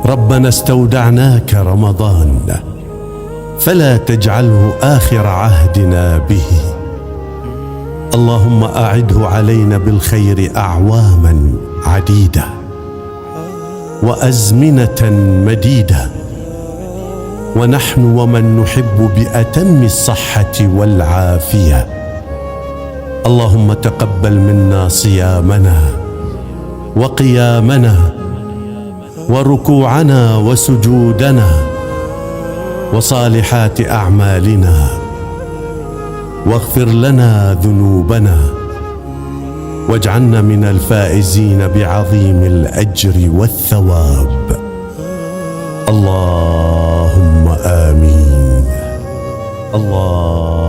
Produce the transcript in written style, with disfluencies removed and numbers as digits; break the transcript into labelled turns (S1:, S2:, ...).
S1: ربنا استودعناك رمضان فلا تجعله آخر عهدنا به. اللهم أعده علينا بالخير أعواما عديدة وأزمنة مديدة، ونحن ومن نحب بأتم الصحة والعافية. اللهم تقبل منا صيامنا وقيامنا وركوعنا وسجودنا وصالحات أعمالنا، واغفر لنا ذنوبنا واجعلنا من الفائزين بعظيم الأجر والثواب. اللهم آمين. الله